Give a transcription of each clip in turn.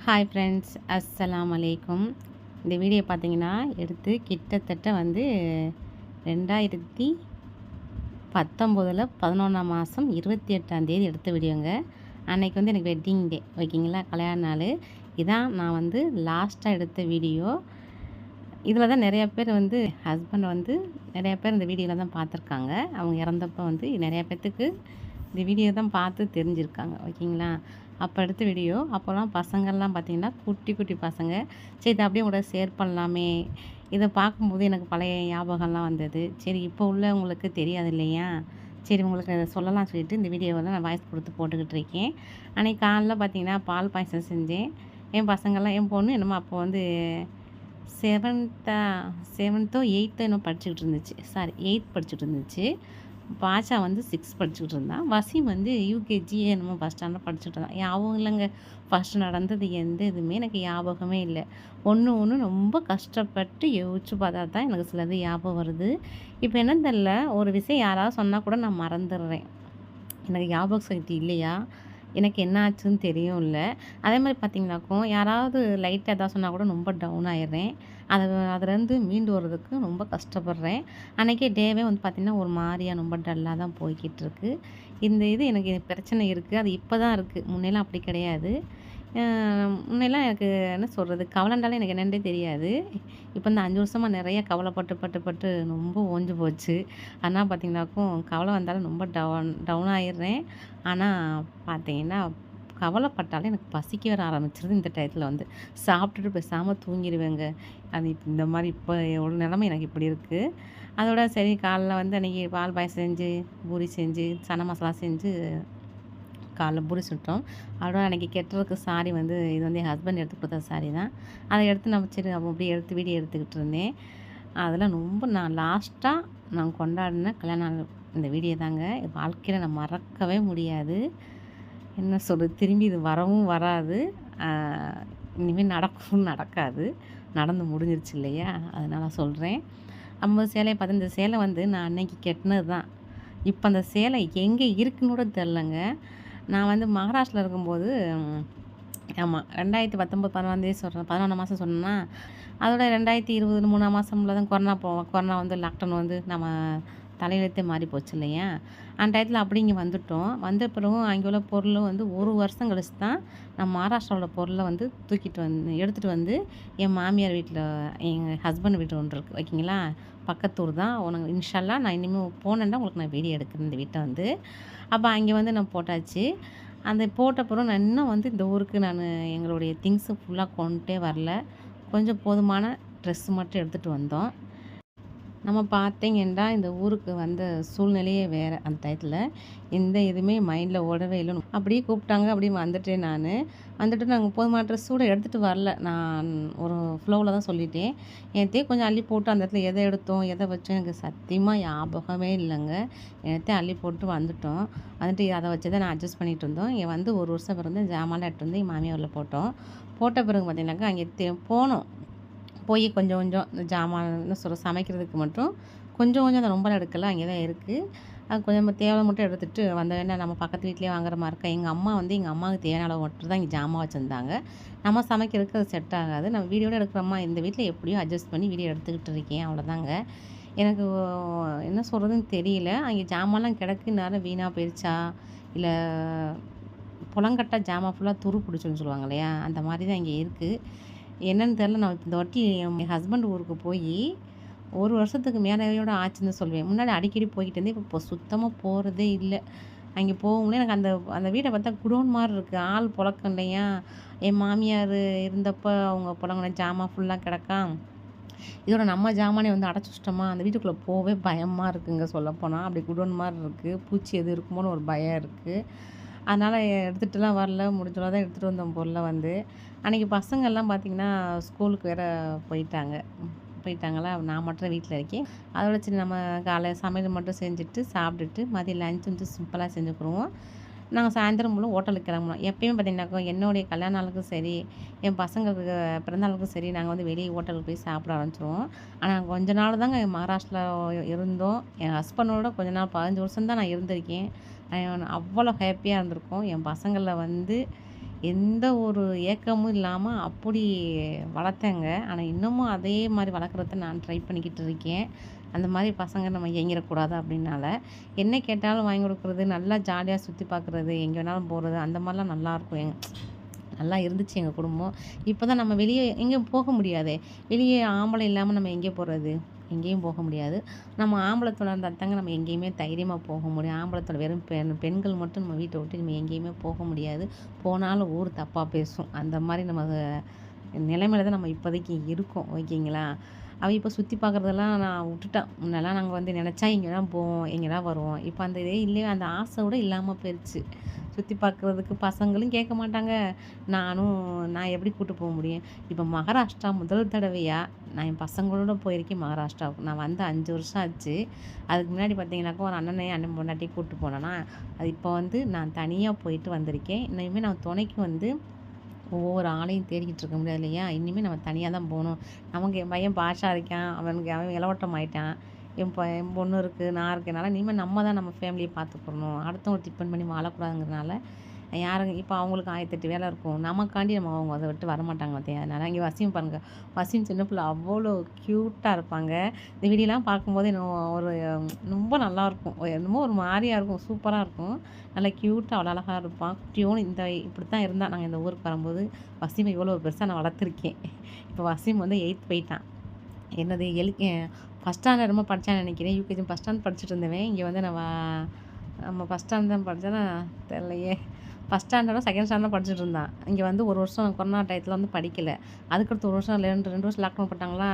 Hi friends, அஸ்ஸலாம் அலைக்கும். இந்த வீடியோ பார்த்தீங்கன்னா எடுத்து கிட்டத்தட்ட 2019 11ஆம் மாதம் 28ஆம் தேதி எடுத்த வீடியோங்க. அன்னைக்கு எனக்கு வெட்டிங் டே, ஓகேங்களா, கல்யாண நாள். இதான் நான் லாஸ்ட்டாக எடுத்த வீடியோ. இதில் தான் நிறையா பேர் ஹஸ்பண்ட் நிறையா பேர் இந்த வீடியோவில் தான் பார்த்துருக்காங்க. அவங்க இறந்தப்போ நிறையா பேர்த்துக்கு இந்த வீடியோ தான் பார்த்து தெரிஞ்சிருக்காங்க, ஓகேங்களா. அப்போ எடுத்த வீடியோ. அப்போல்லாம் பசங்கள்லாம் பார்த்திங்கன்னா குட்டி குட்டி பசங்க. சரி, இதை அப்படியே கூட ஷேர் பண்ணலாமே. இதை பார்க்கும்போது எனக்கு பழைய ஞாபகம்லாம் வந்தது. சரி, இப்போ உள்ளவங்களுக்கு தெரியாது இல்லையா, சரி உங்களுக்கு அதை சொல்லலாம் சொல்லிட்டு இந்த வீடியோவை நான் வாய்ஸ் கொடுத்து போட்டுக்கிட்டு இருக்கேன். அன்றைக்கி காலைல பார்த்திங்கன்னா பால் பாயசம் செஞ்சேன். என் பசங்கள்லாம், என் பொண்ணு என்னமோ அப்போ செவன்த்தோ எயித்தோ என்னமோ படிச்சுக்கிட்டு இருந்துச்சு. சாரி, 8th படிச்சுட்டு இருந்துச்சு. பாஷா 6 படிச்சுக்கிட்டு இருந்தான். வசீம் யூகேஜி என்னமோ ஃபஸ்ட் ஸ்டாண்டர்ட் படிச்சுட்டு இருந்தான். ஞாபகம் இல்லைங்க. ஃபஸ்ட்டு நடந்தது எந்த இதுவுமே எனக்கு ஞாபகமே இல்லை. ஒன்று ரொம்ப கஷ்டப்பட்டு யோசிச்சு பார்த்தா தான் எனக்கு சிலது ஞாபகம் வருது. இப்போ என்னன்னு தெரில, ஒரு விஷயம் யாராவது சொன்னால் கூட நான் மறந்துடுறேன். எனக்கு ஞாபக சக்தி இல்லையா, எனக்கு என்ன ஆச்சுன்னு தெரியும் இல்லை. அதே மாதிரி பார்த்திங்கனாக்கும் யாராவது லைட்டாக எதாவது சொன்னால் கூட ரொம்ப டவுன் ஆயிடுறேன். அதுலேருந்து மீண்டு வர்றதுக்கு ரொம்ப கஷ்டப்படுறேன். அன்றைக்கி டேவே பார்த்திங்கன்னா ஒரு மாதிரியாக ரொம்ப டல்லாக தான் போய்கிட்டு இருக்கு. இந்த எனக்கு பிரச்சனை இருக்குது. அது இப்போ தான் இருக்குது. முன்னெல்லாம் அப்படி கிடையாது. முன்னெல்லாம் எனக்கு என்ன சொல்கிறது, கவலைண்டாலே எனக்கு என்னென்னே தெரியாது. இப்போ இந்த 5 வருஷமாக நிறைய கவலைப்பட்டு பட்டு பட்டு ரொம்ப ஓஞ்சு போச்சு. ஆனால் பார்த்திங்கனாக்கும் கவலை வந்தாலும் ரொம்ப டவுன் ஆயிடுறேன். ஆனால் பார்த்தீங்கன்னா கவலைப்பட்டாலே எனக்கு பசிக்க வர ஆரம்பிச்சிருது. இந்த டயத்தில் சாப்பிட்டுட்டு பேசாமல் தூங்கிடுவேங்க. அது இந்த மாதிரி இப்போ எவ்வளோ நிலமை எனக்கு இப்படி இருக்குது. அதோட சரி, காலைல அன்றைக்கி பால் பாயசம் செஞ்சு, பூரி செஞ்சு, சன்னா மசாலா செஞ்சு காலைல பூரி சுட்டோம். அதோட அன்றைக்கி கெட்டதுக்கு சாரி இது என் ஹஸ்பண்ட் எடுத்து கொடுத்த சாரி தான். அதை எடுத்து நம்ம சரி அப்படியே எடுத்து வீடியோ எடுத்துக்கிட்டு இருந்தேன். அதெல்லாம் ரொம்ப நான் லாஸ்ட்டாக நான் கொண்டாடின கல்யாண நாள் இந்த வீடியோ தாங்க. வாழ்க்கையில் நான் மறக்கவே முடியாது. என்ன சொல்கிறது, திரும்பி இது வரவும் வராது. இனிமேல் நடக்கவும் நடக்காது. நடந்து முடிஞ்சிருச்சு இல்லையா, அதனால் சொல்கிறேன். 50 சேலையை பார்த்து இந்த சேலை நான் அன்னைக்கு கெட்டினது தான். இப்போ அந்த சேலை எங்கே இருக்குன்னு கூட தெரிலங்க. நான் மகாராஷ்டிராவில் இருக்கும்போது, ஆமாம், 2019 11ஆம் சொல்கிறேன், 11ஆம் மாதம் சொன்னேன்னா, அதோட 2020 3ஆம் மாதம்ல தான் கொரோனா லாக்டவுன் நம்ம தலையெழுத்தே மாறி போச்சு இல்லையா. அந்த டயத்தில் அப்படி இங்கே வந்துவிட்டோம். வந்த பிறகும் அங்கே உள்ள பொருளும் ஒரு வருஷம் கழிச்சு தான் நான் மகாராஷ்டிராவில் பொருளை தூக்கிட்டு எடுத்துகிட்டு என் மாமியார் வீட்டில், எங்கள் ஹஸ்பண்ட் வீட்டு ஒன்று இருக்குது, ஓகேங்களா, பக்கத்தூர் தான். உனக்கு இன்ஷால்லா நான் இனிமேல் போனேன்னா உங்களுக்கு நான் வீடியோ எடுக்கிறேன் இந்த வீட்டை. அப்போ அங்கே நான் போட்டாச்சு. அந்த போட்ட பிறகு நான் இன்னும் இந்த ஊருக்கு எங்களுடைய திங்ஸு ஃபுல்லாக கொண்டுட்டே வரல. கொஞ்சம் போதுமான ட்ரெஸ்ஸு மட்டும் எடுத்துகிட்டு வந்தோம். நம்ம பார்த்தீங்கன்னா இந்த ஊருக்கு வந்த சூழ்நிலையே வேறு. அந்த டயத்தில் எந்த இதுவுமே மைண்டில் ஓடவே இல்லை. அப்படியே கூப்பிட்டாங்க, அப்படியே வந்துட்டேன். வந்துட்டு நாங்கள் போதுமான ட்ரெஸ் கூட எடுத்துகிட்டு வரல. நான் ஒரு ஃப்ளோவில் தான் சொல்லிட்டேன். என்கிட்டயே கொஞ்சம் அள்ளி போட்டு அந்த இடத்துல எதை எடுத்தோம் எதை வச்சோம் எனக்கு சத்தியமாக ஞாபகமே இல்லைங்க. என்கிட்டயே அள்ளி போட்டு வந்துட்டோம். அதை வச்சு தான் நான் அட்ஜஸ்ட் பண்ணிகிட்டு இருந்தோம். இங்கே 1 வருஷம் பிறந்து ஜாமான்லாம் எடுத்து என் மாமியாரில் போட்டோம். போட்ட பிறகு பார்த்திங்கனாக்கா அங்கே போனோம். போய் கொஞ்சம் கொஞ்சம் இந்த ஜாமான் என்ன சொல்கிற சமைக்கிறதுக்கு மட்டும் கொஞ்சம் கொஞ்சம், அதை ரொம்பலாம் எடுக்கல, அங்கே தான் இருக்குது. அது கொஞ்சம் தேவை மட்டும் எடுத்துகிட்டு வேணா நம்ம பக்கத்து வீட்லேயே வாங்குற மாதிரி இருக்கா. எங்கள் அம்மா எங்கள் அம்மாவுக்கு தேவையான அளவு மட்டும் தான் இங்கே ஜாமான் வச்சுருந்தாங்க. நம்ம சமைக்கிறதுக்கு அது செட் ஆகாது. நம்ம வீடியோட எடுக்கிறோமா, இந்த வீட்டில் எப்படியோ அட்ஜஸ்ட் பண்ணி வீடியோ எடுத்துக்கிட்டு இருக்கேன், அவ்வளோதாங்க. எனக்கு என்ன சொல்கிறதுன்னு தெரியல. அங்கே ஜாமான்லாம் கிடக்கு, நேரம் வீணாக போயிடுச்சா, இல்லை புலங்கட்டா ஜாமான் ஃபுல்லாக துரு பிடிச்சுன்னு சொல்லுவாங்க இல்லையா, அந்த மாதிரி தான் இங்கே இருக்குது. என்னன்னு தெரில. நான் இந்த வாட்டி என் ஹஸ்பண்ட் ஊருக்கு போய் 1 வருஷத்துக்கு மேலேயோட ஆச்சுன்னு சொல்லுவேன். முன்னாடி அடிக்கடி போய்கிட்டு இருந்தேன். இப்போ சுத்தமாக போகிறதே இல்லை. அங்கே போகும்போது எனக்கு அந்த வீடை பார்த்தா குடோன் மாதிரி இருக்குது. ஆள் புழக்கம் இல்லையா. என் மாமியார் இருந்தப்போ அவங்க புழங்கின ஜாமான் ஃபுல்லாக கிடக்கா. இதோட நம்ம ஜாமானே அடைச்சி வச்சிட்டோமா, அந்த வீட்டுக்குள்ளே போகவே பயமாக இருக்குங்க சொல்லப்போனால். அப்படி குடோன் மாதிரி இருக்குது. பூச்சி எது இருக்குமோன்னு ஒரு பயம் இருக்குது. அதனால் எடுத்துகிட்டுலாம் வரல. முடிஞ்சளவு தான் எடுத்துகிட்டு வந்தோம் பொருளை. அன்றைக்கி பசங்கள்லாம் பார்த்திங்கன்னா ஸ்கூலுக்கு வேறு போயிட்டாங்களா. நான் மட்டும் வீட்டில் இருக்கேன். அதோட சரி நம்ம காலையில் சமையல் மட்டும் செஞ்சுட்டு சாப்பிட்டுட்டு மதியம் லஞ்ச் சிம்பிளாக செஞ்சுக்கிடுவோம். நாங்கள் சாயந்தரம் போல் ஹோட்டலுக்கு கிளம்புனோம். எப்பயுமே பார்த்திங்கனாக்கா என்னுடைய கல்யாண நாளுக்கும் சரி, என் பசங்களுக்கு பிறந்தநாளுக்கும் சரி, நாங்கள் வெளியே ஹோட்டலுக்கு போய் சாப்பிட ஆரம்பிச்சிருவோம். ஆனால் கொஞ்ச நாள் தாங்க மகாராஷ்டிராவில் இருந்தோம். என் ஹஸ்பண்டோட கொஞ்ச நாள் 15 வருஷம் தான் நான் இருந்திருக்கேன். அவ்வளோ ஹாப்பியாக இருந்திருக்கோம். என் பசங்களில் எந்த ஒரு ஏக்கமும் இல்லாமல் அப்படி வளர்த்தேங்க. ஆனால் இன்னமும் அதே மாதிரி வளர்க்குறத நான் ட்ரை பண்ணிக்கிட்டு இருக்கேன். அந்த மாதிரி பசங்க நம்ம ஏங்கிடக்கூடாது அப்படின்னால, என்ன கேட்டாலும் வாங்கி கொடுக்குறது, நல்லா ஜாலியாக சுற்றி பார்க்குறது, எங்கே வேணாலும் போகிறது, அந்த மாதிரிலாம் நல்லாயிருக்கும். நல்லா இருந்துச்சு எங்கள் குடும்பம். இப்போ தான் நம்ம வெளியே எங்கேயும் போக முடியாதே. வெளியே ஆம்பளை இல்லாமல் நம்ம எங்கே போகிறது? எங்கேயும் போக முடியாது. நம்ம ஆம்பளை துணை இருந்தால் தாங்க நம்ம எங்கேயுமே தைரியமாக போக முடியும். ஆம்பளை துணை வெறும் பெண்கள் மட்டும் நம்ம வீட்டை விட்டு நம்ம எங்கேயுமே போக முடியாது. போனாலும் ஊர் தப்பாக பேசும். அந்த மாதிரி நம்ம நிலைமையில தான் நம்ம இப்போதைக்கு இருக்கோம். ஓகேங்களா? அவன் இப்போ சுற்றி பார்க்குறதெல்லாம் நான் விட்டுட்டேன். முன்னெல்லாம் நாங்கள் வந்து நினச்சா இங்கேலாம் போவோம், எங்கேலாம் வருவோம். இப்போ அந்த இதே இல்லையே, அந்த ஆசை கூட இல்லாமல் போயிடுச்சு. சுற்றி பார்க்குறதுக்கு பசங்களும் கேட்க மாட்டாங்க. நான் எப்படி கூட்டு போக முடியும்? இப்போ மகாராஷ்டிரா முதல் தடவையாக நான் என் பசங்களோட போயிருக்கேன் மகாராஷ்டிராவுக்கு. நான் வந்து 5 வருஷம் ஆச்சு. அதுக்கு முன்னாடி பார்த்தீங்கன்னாக்கா ஒரு அண்ணன் பொண்டாட்டியும் கூப்பிட்டு போனேன்னா, அது இப்போ வந்து நான் தனியாக போயிட்டு வந்திருக்கேன். இனிமேல் நான் துணைக்கு வந்து ஒவ்வொரு ஆளையும் தேடிக்கிட்டு இருக்க முடியாது இல்லையா? இனிமேல் நம்ம தனியாக தான் போகணும். நமக்கு என் பையன் பாஷா இருக்கான், அவன் இளவட்டம் ஆயிட்டான். என் பொண்ணு இருக்குது, நான் இருக்கனால இனிமேல் நம்ம தான் நம்ம ஃபேமிலியை பார்த்துக்கணும். அடுத்தவங்க டிபெண்ட் பண்ணி வாழக்கூடாதுங்கிறதுனால யாருங்க இப்போ அவங்களுக்கு 1008 வேலை இருக்கும். நமக்காண்டி அவங்க அதை விட்டு வரமாட்டாங்க பார்த்தியா? அதனால் இங்கே வசியம் பாருங்கள். வசியம் சின்ன பிள்ளை அவ்வளோ க்யூட்டாக இருப்பாங்க. இந்த வீடியோலாம் பார்க்கும்போது ஒரு ரொம்ப நல்லாயிருக்கும். என்னமோ ஒரு மாதிரியாக இருக்கும், சூப்பராக இருக்கும். நல்லா க்யூட்டாக அவ்வளோ அழகாக இருப்பான். குட்டியோன்னு இப்படி தான் இருந்தால் நாங்கள் இந்த ஊருக்கு வரும்போது வசீமை இவ்வளோ பெருசாக நான் வளர்த்துருக்கேன். இப்போ வசீம் வந்து 8th போயிட்டான். என்னது ஃபஸ்ட் ஸ்டாண்டர்ட் ரொம்ப படித்தான்னு நினைக்கிறேன். யூகேஜி ஃபஸ்ட் ஸ்டாண்டர்ட் படிச்சுட்டு இருந்தவன் இங்கே வந்து நம்ம ஃபஸ்ட் ஸ்டாண்டர்ட் தான் படித்தேன்னா தெரியலையே. ஃபஸ்ட் ஸ்டாண்டர்டும் செகண்ட் ஸ்டாண்டர்டும் படிச்சுட்டு இருந்தான். இங்கே வந்து ஒரு வருஷம் கொரோனா டயத்தில் வந்து படிக்கலை. அதுக்கடுத்து ஒரு வருஷம் 2 வருஷம் லாக்டவுன் போட்டாங்களா,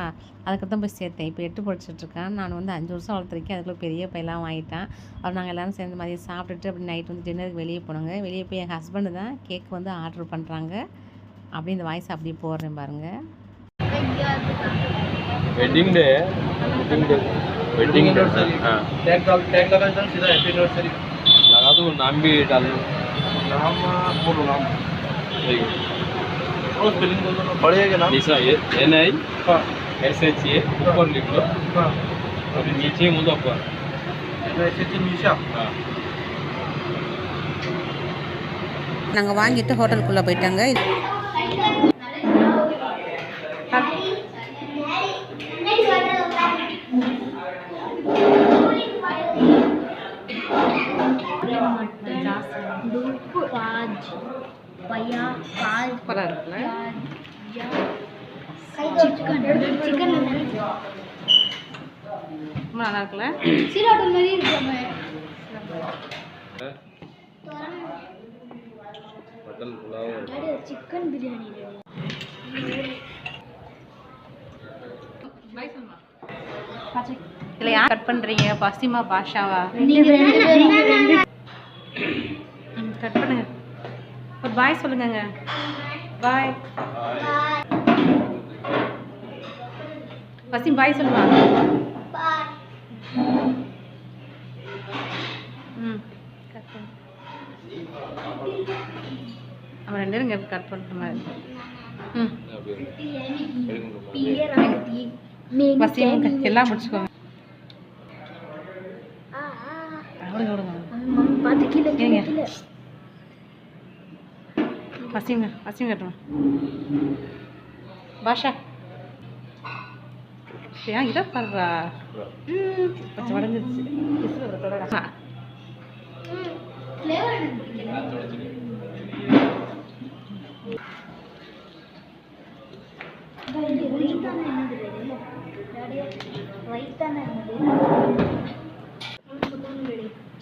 அதுக்கு தான் போய் சேர்த்தேன். இப்போ 8 படிச்சுட்ருக்கேன். நான் வந்து 5 வருஷம் வளர்த்துருக்கேன். அதுக்குள்ளே பெரிய பையெல்லாம் வாங்கிட்டான். அப்புறம் நாங்கள் எல்லோரும் சேர்ந்து மதியம் சாப்பிட்டுட்டு அப்படி நைட் வந்து டின்னருக்கு வெளியே போனோங்க. வெளியே போய் என் ஹஸ்பண்டு தான் கேக் வந்து ஆர்டர் பண்ணுறாங்க. அப்படி இந்த வாய்ஸ் அப்படியே போடுறேன் பாருங்கள். Wedding day sir. हाँ टैग लगा सर, सीधा हैप्पी एनिवर्सरी लगा दो। नाम भी डाल दो। नाम बोलो, नाम ठीक है। और स्पेलिंग बोल दो, पढ़िएगा नाम निशा, ये NI SHA ऊपर लिख लो। हाँ और नीचे मुजफ्फर SH निशा। हाँ நாங்கள் வாங்கிட்டு ஹோட்டலுக்குள்ளே போயிட்டாங்க. சூப்பராக இருக்குல்ல? சிக்கன் ரொம்ப நல்லா இருக்குல்ல? मटन पुलाव चिकन बिरयानी இதில் யார் கட் பண்ணுறீங்க? பசிமா பாஷாவா? கட் பண்ணுங்க. ஒரு பாய் சொல்லுங்கங்க. பாய் வசீம், பாய் சொல்லுவாங்க. கட் பண்ணு. அவன் 2 பேரும் இங்கே கட் பண்ணுற மாதிரி. வசீம் எல்லாம் முடிச்சுக்கோங்க. வசீம் கட்டுவோம். பாஷா ஏன் இதை பாடுறா? கொஞ்சம் உடஞ்சிருச்சு.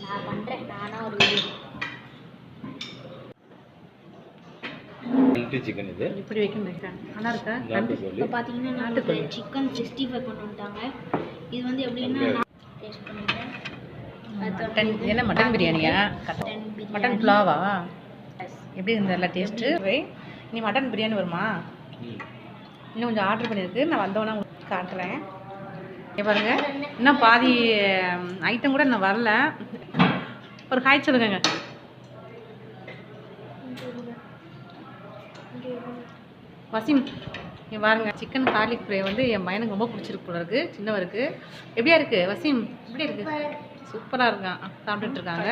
நான் பண்ணுறேன், நானா ஒரு வீடியோ. சிக்கன் இது இப்படி வைக்கணும். நல்லா இருக்கா? இப்போ பார்த்தீங்கன்னா நாட்டுக்கு சிக்கன் 65 கொண்டு வந்துட்டாங்க. இது வந்து எப்படின்னா டேஸ்ட் பண்ணிட்டேன். மட்டன் என்ன மட்டன் பிரியாணியா? மட்டன் புலாவா? எப்படி இருந்ததில்ல டேஸ்ட்டு? நீ மட்டன் பிரியாணி வருமா? இன்னும் கொஞ்சம் ஆர்டர் பண்ணியிருக்கு. நான் வந்தோன்னா உங்களுக்கு காட்டுறேன். பாருங்க, இன்னும் பாதி ஐட்டம் கூட இன்னும் வரல. ஒரு ஹாய் சொல்லுங்க. வசீம் இங்கே பாருங்க, சிக்கன் கார்லிக் ஃப்ரை வந்து என் பையனுக்கு ரொம்ப பிடிச்சிருக்கு போல இருக்குது. சின்னவருக்கு எப்படியா இருக்குது? வசீம் எப்படி இருக்குது? சூப்பராக இருக்கான். சாப்பிட்டுட்டு இருக்காங்க.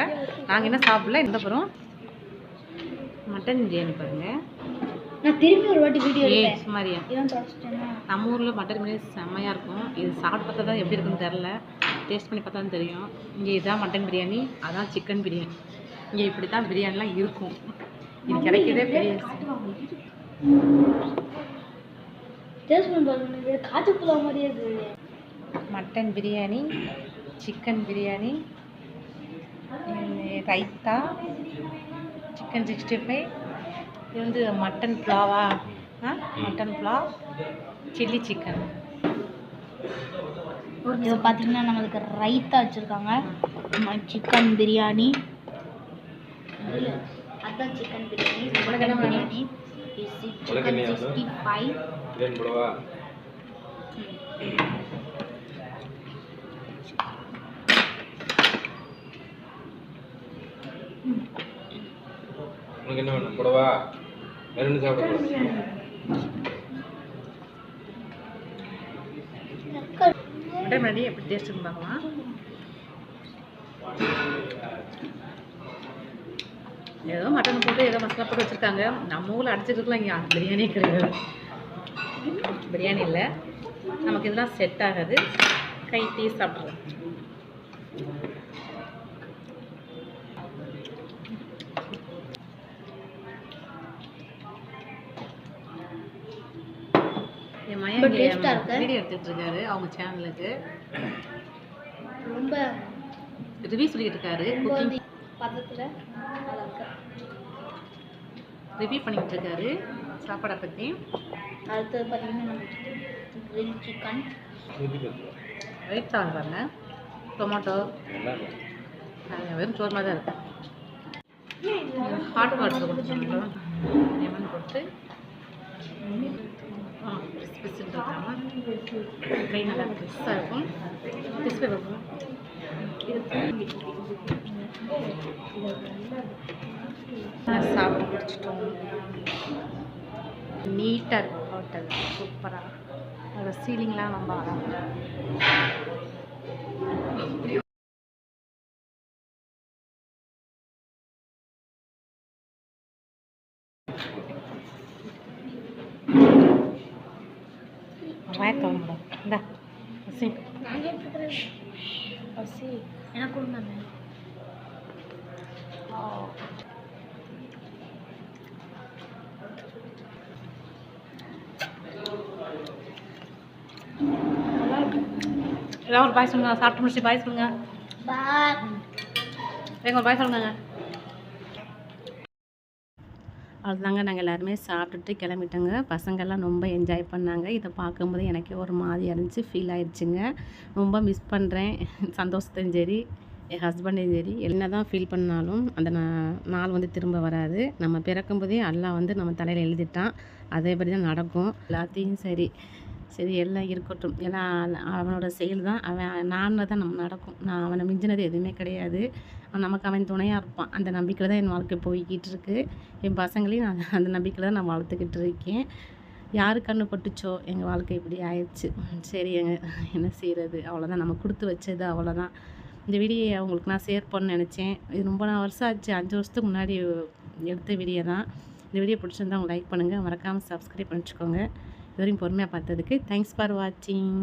நாங்கள் என்ன சாப்பிடல. இந்த அப்புறம் மட்டன் பிரியாணி பாருங்கள். நான் திரும்பி ஒரு வாட்டி வீடியோ எடுத்தேன். சுமாரியா இதான் தொடச்சிட்டேன்னா நம்ம ஊரில் மட்டன் பிரியாணி செம்மையாக இருக்கும். இது சாப்பிட்டு பார்த்தா தான் எப்படி இருக்குன்னு தெரில, டேஸ்ட் பண்ணி பார்த்தா தான் தெரியும். இங்கே இதுதான் மட்டன் பிரியாணி, அதான் சிக்கன் பிரியாணி. இங்கே இப்படி தான் பிரியாணிலாம் இருக்கும். இது கிடைக்கிறதே பெரிய டேஸ்ட் பண்ணி பாருங்க, காய்ச்சி புலா மாதிரியே இருக்குது. Mutton biryani, chicken biryani, raita, chicken 65. இது வந்து மட்டன் புலாவா? Mutton pulao, chilli chicken. இது பார்த்தீங்கன்னா நம்மளுக்கு ரைத்தா வச்சுருக்காங்க, சிக்கன் பிரியாணி, அதான் chicken biryani, chicken biryani, chicken 65. உனக்கு என்ன வேணும்? போடவா? வேற என்ன சாப்பிட? மட்டன் பிரியாணி எப்படி டேஸ்ட் பார்க்கலாம். ஏதோ மட்டன் போட்டு ஏதோ மசாலா போட்டு வச்சுருக்காங்க. நம்ம ஊரில் அடிச்சிருக்கலாம், இங்கே பிரியாணியே கிடையாது. பிரியாணி இல்லை, நமக்கு இதெல்லாம் செட் ஆகாது. கை டீ சாப்பிட்றோம். என் மையன் வீடியோ எடுத்துகிட்டு இருக்காரு அவங்க சேனலுக்கு. ரொம்ப ரிவ்யூ சொல்லிட்டு இருக்காரு. குக்கிங் பதத்தில் ரிவ்யூ பண்ணிக்கிட்டு இருக்காரு சாப்பாடை பற்றி. அடுத்தது பார்த்தீங்கன்னா நமக்கு கிரில் சிக்கன், ரைட் சாப்பிட்டு பாருங்க, டொமேட்டோ, வெறும் சோறு மாதிரி தான் இருக்கு. ஹாட் வாட்டர் கொடுத்துருக்காங்க, லெமன் போட்டு பிசுபிசுன்னு கை நல்லா ஃப்ரெஷ்ஷாக இருக்கும், கிறிஸ்பி இருக்கும். சாப்பிட்டு முடிச்சிட்டோம். நீட்டாக இருக்கும் ஹோட்டல், சூப்பராக. அதோட சீலிங்லாம் ரொம்ப அழகாக. வாய்க்கணும் இந்தா பசி பசி எனக்கு கொடுங்க. ஏதாவது ஒரு பாய் சொல்லுங்க, சாப்பிட்டு முடிச்சு பாய் சொல்லுங்க. பாய். எங்க ஒரு பாய் சொல்லுங்க. அவ்வளோதாங்க, நாங்கள் எல்லாருமே சாப்பிட்டுட்டு கிளம்பிட்டோங்க. பசங்கள்லாம் ரொம்ப என்ஜாய் பண்ணாங்க. இதை பார்க்கும்போது எனக்கே ஒரு மாதிரி இருந்துச்சு, ஃபீல் ஆயிடுச்சுங்க. ரொம்ப மிஸ் பண்ணுறேன் சந்தோஷத்தையும் சரி, என் ஹஸ்பண்டையும் சரி. என்ன தான் ஃபீல் பண்ணாலும் அந்த நாள் வந்து திரும்ப வராது. நம்ம பிறக்கும்போதே அல்லாஹ் வந்து நம்ம தலையில் எழுதிட்டான், அதேபடி தான் நடக்கும். எல்லாத்தையும் சரி சரி எல்லாம் இருக்கட்டும், எல்லாம் அவனோட செயல் தான். நான் தான் நம்ம நடக்கும். நான் அவனை மிஞ்சினது எதுவுமே கிடையாது. நமக்கு அவன் துணையாக இருப்பான். அந்த நம்பிக்கையில் தான் என் வாழ்க்கை போய்கிட்டு இருக்கு. என் பசங்களையும் நான் அந்த நம்பிக்கையில் தான் நான் வளர்த்துக்கிட்டு இருக்கேன். யாரு கண்ணு பட்டுச்சோ எங்கள் வாழ்க்கை இப்படி ஆயிடுச்சு. சரி என்ன செய்கிறது, அவ்வளோதான், நம்ம கொடுத்து வச்சது அவ்வளோதான். இந்த வீடியோ அவங்களுக்கு நான் ஷேர் பண்ண நினச்சேன். இது ரொம்ப வருஷம் ஆச்சு, 5 வருஷத்துக்கு முன்னாடி எடுத்த வீடியோ தான். இந்த வீடியோ பிடிச்சிருந்தா அவங்க லைக் பண்ணுங்கள், மறக்காமல் சப்ஸ்கிரைப் பண்ணிச்சுக்கோங்க. இது வரைக்கும் பொறுமையாக பார்த்ததுக்கு தேங்க்ஸ் ஃபார் வாட்சிங்.